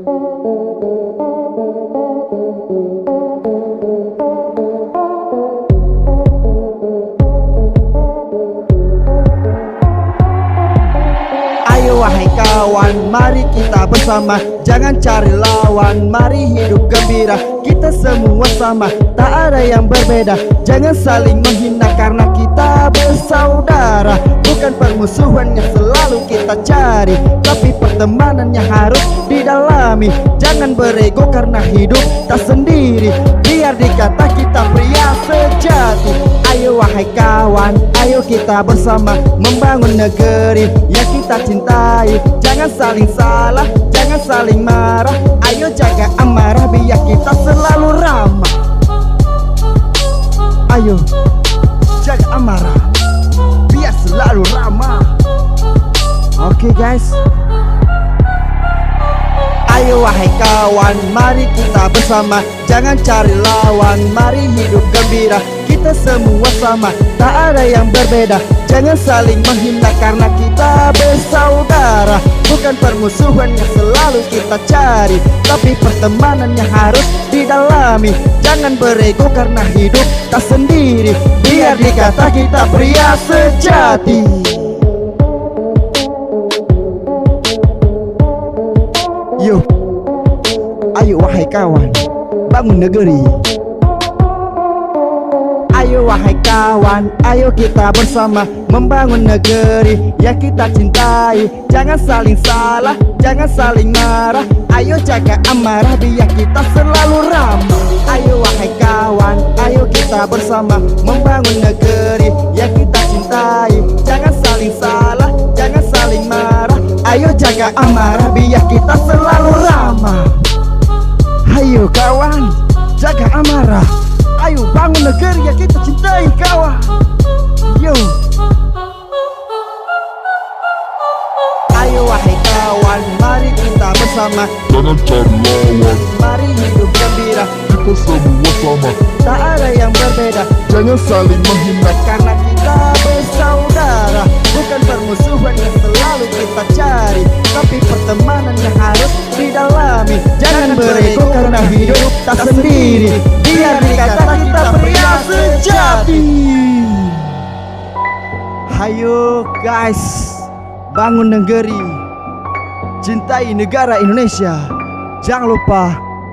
Ayo wahai kawan, mari kita bersama, jangan cari lawan, mari hidup gembira. Kita semua sama, tak ada yang berbeda. Jangan saling menghina karena kita bersaudara. Bukan permusuhan yang selalu kita cari, tapi pertemanan yang harus didalami. Jangan berego karena hidup tak sendiri, biar dikata kita pria sejati. Ayo wahai kawan, ayo kita bersama membangun negeri yang kita cintai. Jangan saling salah, jangan saling marah. Ayo jaga amarah biar kita selalu ramah. Ayo jaga amarah biar selalu ramah. Oke guys. Ayo wahai kawan, mari kita bersama, jangan cari lawan, mari hidup gembira. Kita semua sama, tak ada yang berbeda. Jangan saling menghina karena kita bersaudara. Bukan permusuhan yang selalu kita cari, tapi pertemanan yang harus didalami. Jangan berego karena hidup tak sendiri, biar dikata kita pria sejati. Yo, ayo wahai kawan, bangun negeri. Ayo wahai kawan, ayo kita bersama membangun negeri yang kita cintai. Jangan saling salah, jangan saling marah. Ayo jaga amarah biar kita selalu ramah. Ayo wahai kawan, ayo kita bersama membangun negeri yang kita cintai. Jangan saling salah, jangan saling marah. Ayo jaga amarah biar kita selalu ramah. Ayo kawan, jaga amarah. Ayo bangun negeri yang kita cintai kawan. Yo. Ayo wahai kawan, mari kita bersama, jangan cari lawan, mari hidup gembira. kita semua sama, Tak ada yang berbeda, jangan saling menghina karena kita bersaudara. Bukan permusuhan yang selalu kita cari, tapi pertemanan yang harus didalami. Jangan berego karena hidup tak sendiri, biar dikata kita pria sejati. Hayo guys, bangun negeri, cintai negara Indonesia. Jangan lupa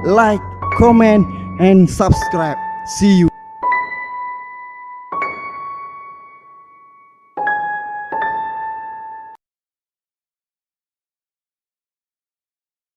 like, comment, and subscribe. See you.